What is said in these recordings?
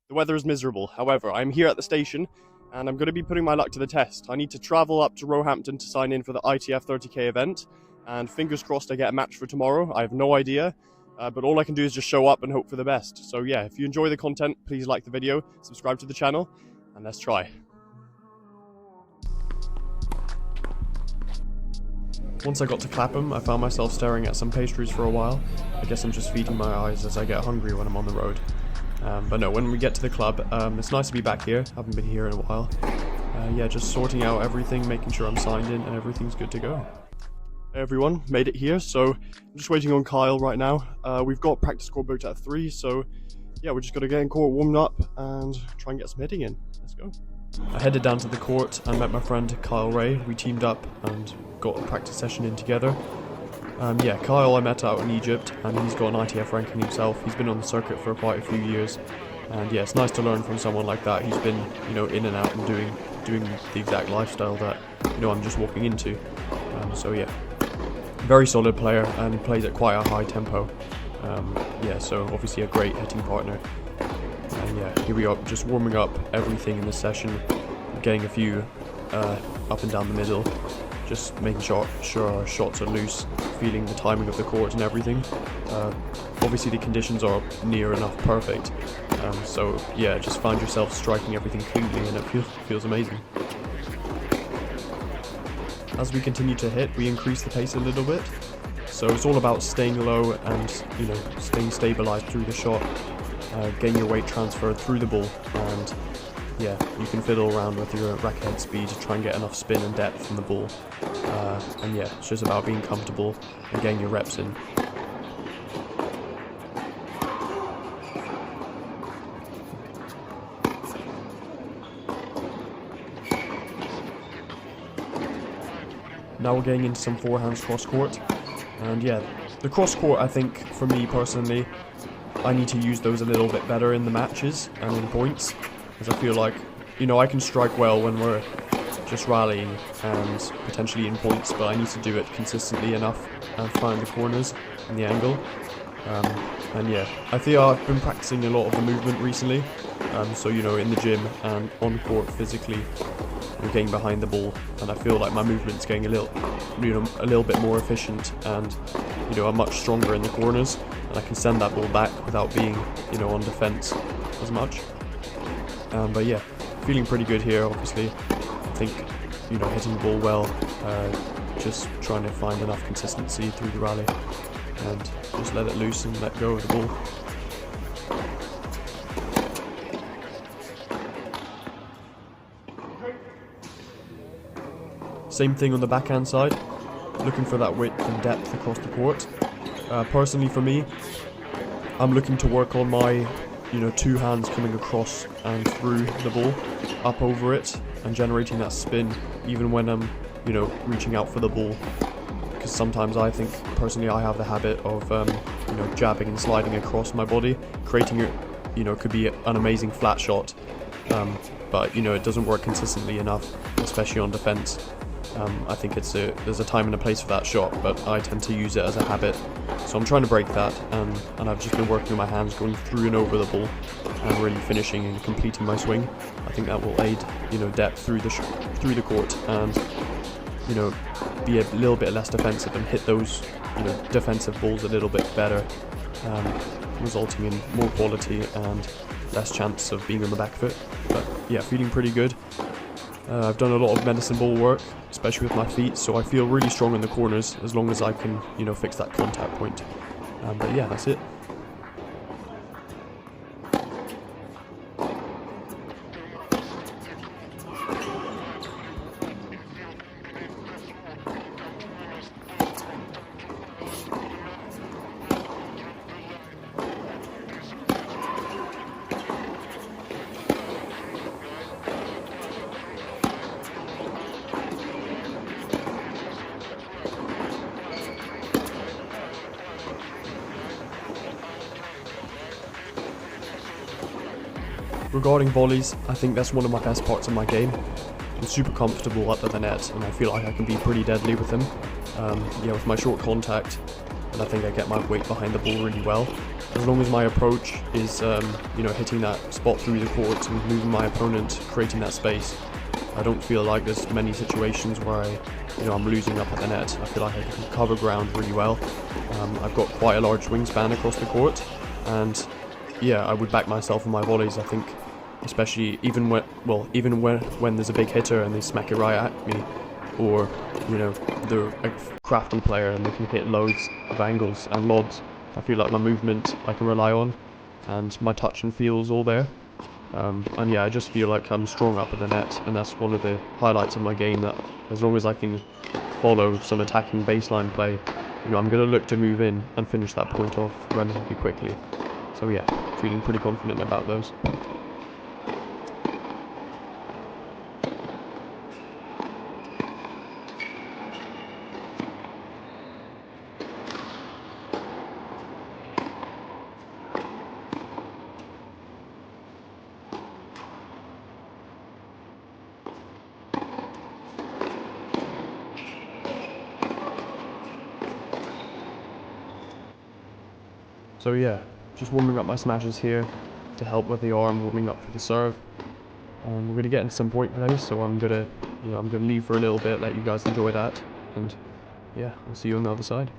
The weather is miserable. However, I'm here at the station and I'm going to be putting my luck to the test. I need to travel up to Roehampton to sign in for the ITF 30k event, and fingers crossed I get a match for tomorrow. I have no idea, but all I can do is just show up and hope for the best. So yeah, if you enjoy the content, please like the video, subscribe to the channel, and let's try. Once I got to Clapham, I found myself staring at some pastries for a while. I guess I'm just feeding my eyes as I get hungry when I'm on the road. But no, when we get to the club, it's nice to be back here. Haven't been here in a while. Yeah, just sorting out everything, making sure I'm signed in and everything's good to go. Hey everyone, made it here, so I'm just waiting on Kyle right now. We've got practice court booked at 3, so yeah, we're just going to get in court warmed up and try and get some hitting in. Let's go. I headed down to the court and met my friend Kyle Ray. We teamed up and got a practice session in together. Yeah, Kyle I met out in Egypt, and he's got an ITF ranking himself. He's been on the circuit for quite a few years, and yeah, it's nice to learn from someone like that. He's been, in and out and doing the exact lifestyle that, I'm just walking into. So yeah, very solid player, and he plays at quite a high tempo. Yeah, so obviously a great hitting partner. And yeah, here we are, just warming up everything in this session, getting a few up and down the middle. Just making sure our shots are loose, feeling the timing of the court and everything. Obviously the conditions are near enough perfect, so yeah, just find yourself striking everything cleanly and it feels amazing. As we continue to hit, we increase the pace a little bit, so it's all about staying low and staying stabilized through the shot, getting your weight transferred through the ball, and yeah, you can fiddle around with your racket head speed to try and get enough spin and depth from the ball. And yeah, it's just about being comfortable and getting your reps in. Now we're getting into some forehands cross court. And yeah, the cross court, I think, for me personally, I need to use those a little bit better in the matches and in points. Because I feel like, I can strike well when we're just rallying and potentially in points, but I need to do it consistently enough and find the corners and the angle. And yeah, I think I've been practicing a lot of the movement recently. So, in the gym and on court physically, we're getting behind the ball, and I feel like my movement's getting a little bit more efficient, and I'm much stronger in the corners, and I can send that ball back without being, on defense as much. But yeah, feeling pretty good here, obviously. I think, hitting the ball well, just trying to find enough consistency through the rally, and just let it loose and let go of the ball. Same thing on the backhand side, looking for that width and depth across the court. Personally for me, I'm looking to work on my two hands coming across and through the ball, up over it, and generating that spin, even when I'm, reaching out for the ball. Because sometimes I think, personally, I have the habit of, jabbing and sliding across my body, creating it, could be an amazing flat shot, but, it doesn't work consistently enough, especially on defense. I think there's a time and a place for that shot, but I tend to use it as a habit. So I'm trying to break that, and I've just been working with my hands, going through and over the ball, and really finishing and completing my swing. I think that will aid, depth through the court, and be a little bit less defensive and hit those, defensive balls a little bit better, resulting in more quality and less chance of being on the back foot. But yeah, feeling pretty good. I've done a lot of medicine ball work, especially with my feet, so I feel really strong in the corners as long as I can, fix that contact point. But yeah, that's it. Regarding volleys, I think that's one of my best parts of my game. I'm super comfortable under the net, and I feel like I can be pretty deadly with them. Yeah, with my short contact, and I think I get my weight behind the ball really well. As long as my approach is, hitting that spot through the court and moving my opponent, creating that space, I don't feel like there's many situations where I'm losing up at the net. I feel like I can cover ground really well. I've got quite a large wingspan across the court, and yeah, I would back myself on my volleys. I think, especially even when there's a big hitter and they smack it right at me, or they're a crafty player and they can hit loads of angles and lobs. I feel like my movement I can rely on, and my touch and feel's all there. And yeah, I just feel like I'm strong up at the net, and that's one of the highlights of my game, that as long as I can follow some attacking baseline play, I'm going to look to move in and finish that point off relatively quickly. So yeah, feeling pretty confident about those. So yeah, just warming up my smashes here to help with the arm, warming up for the serve. And we're gonna get into some point plays, so I'm gonna leave for a little bit, let you guys enjoy that, and yeah, I'll see you on the other side.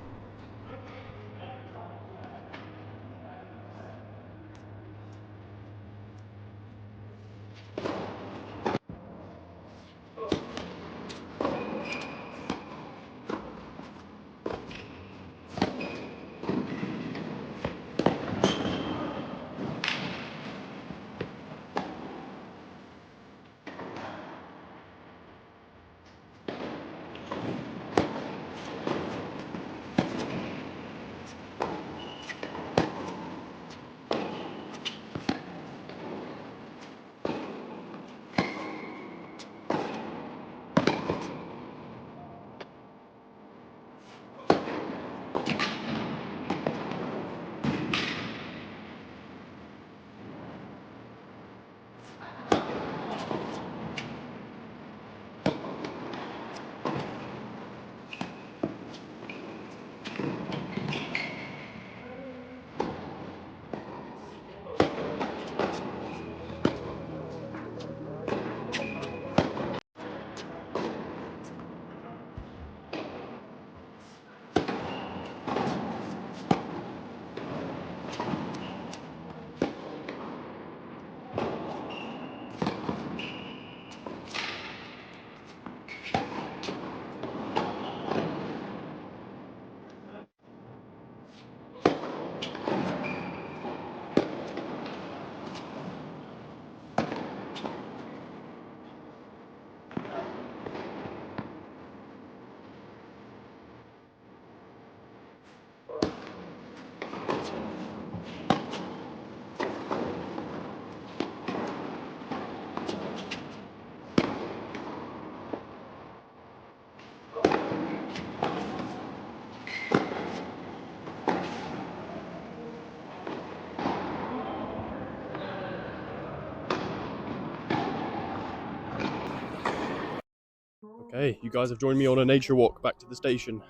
Okay, you guys have joined me on a nature walk back to the station.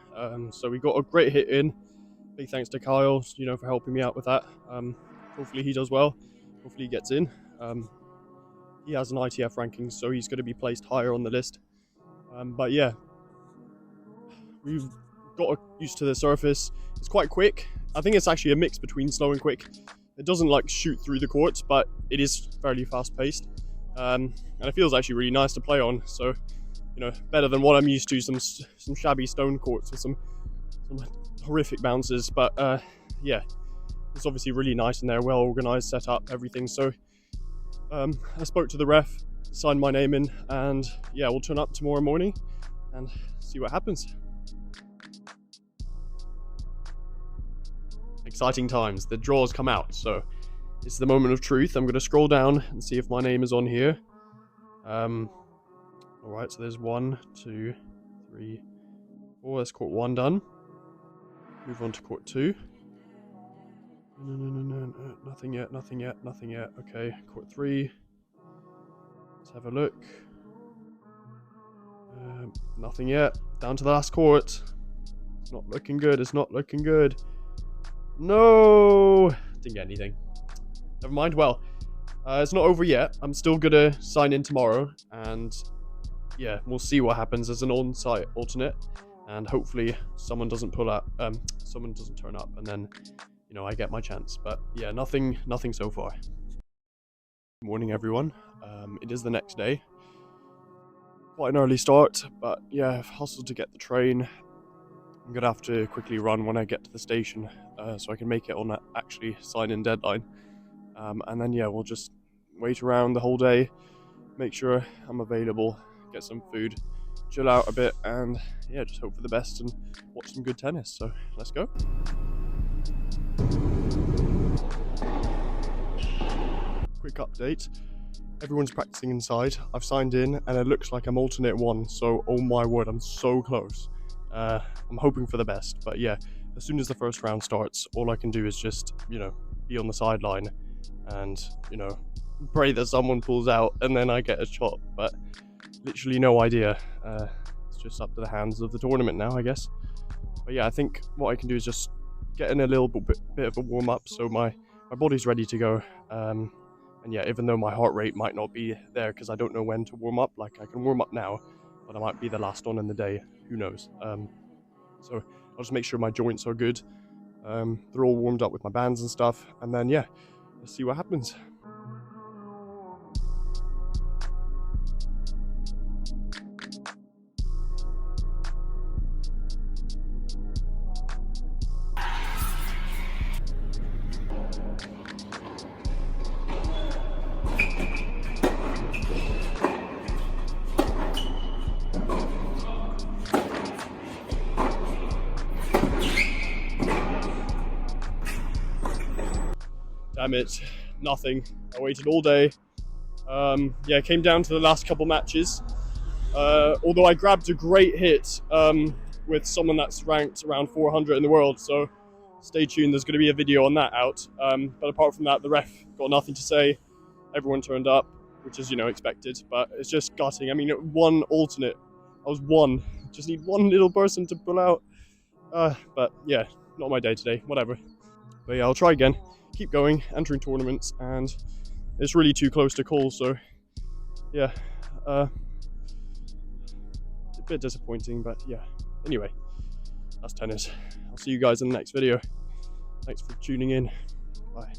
So we got a great hit in. Big thanks to Kyle, for helping me out with that. Hopefully he does well. Hopefully he gets in. He has an ITF ranking, so he's going to be placed higher on the list. But yeah, we've got used to the surface. It's quite quick. I think it's actually a mix between slow and quick. It doesn't shoot through the courts, but it is fairly fast paced. And it feels actually really nice to play on. So, better than what I'm used to, some shabby stone courts with some horrific bounces. But yeah, it's obviously really nice in there, well organized, set up, everything. So I spoke to the ref, signed my name in, and yeah, we'll turn up tomorrow morning and see what happens. Exciting times. The draws come out, so it's the moment of truth. I'm going to scroll down and see if my name is on here. Alright, so there's 1, 2, 3, 4. That's court 1 done. Move on to court 2. No. Nothing yet. Okay, court 3. Let's have a look. Nothing yet. Down to the last court. Not looking good. It's not looking good. No! Didn't get anything. Never mind. Well, it's not over yet. I'm still gonna sign in tomorrow, and yeah, we'll see what happens as an on-site alternate, and hopefully someone doesn't pull up, someone doesn't turn up, and then, you know, I get my chance. But yeah, nothing so far. Good morning, everyone. It is the next day. Quite an early start, but yeah, I've hustled to get the train. I'm gonna have to quickly run when I get to the station, so I can make it on that actually sign-in deadline. And then yeah, we'll just wait around the whole day, make sure I'm available, get some food, chill out a bit, and yeah, just hope for the best and watch some good tennis. So let's go. Quick update. Everyone's practicing inside. I've signed in and it looks like I'm alternate 1, so oh my word, I'm so close. I'm hoping for the best, but yeah, as soon as the first round starts, all I can do is just, you know, be on the sideline and, you know, pray that someone pulls out and then I get a shot, but literally no idea. It's just up to the hands of the tournament now, I guess. But yeah, I think what I can do is just get in a little bit of a warm-up so my body's ready to go. And yeah, even though my heart rate might not be there because I don't know when to warm up, like I can warm up now, but I might be the last one in the day, who knows. So I'll just make sure my joints are good. They're all warmed up with my bands and stuff, and then yeah, let's see what happens. Damn it, nothing. I waited all day. Yeah, came down to the last couple matches. Although I grabbed a great hit with someone that's ranked around 400 in the world, so stay tuned, there's going to be a video on that out. But apart from that, the ref got nothing to say. Everyone turned up, which is, you know, expected, but it's just gutting. I mean, one alternate, I was one. Just need one little person to pull out. But yeah, not my day today, whatever. But yeah, I'll try again. Keep going, entering tournaments, and it's really too close to call, so yeah, a bit disappointing, but yeah. Anyway, that's tennis. I'll see you guys in the next video. Thanks for tuning in. Bye.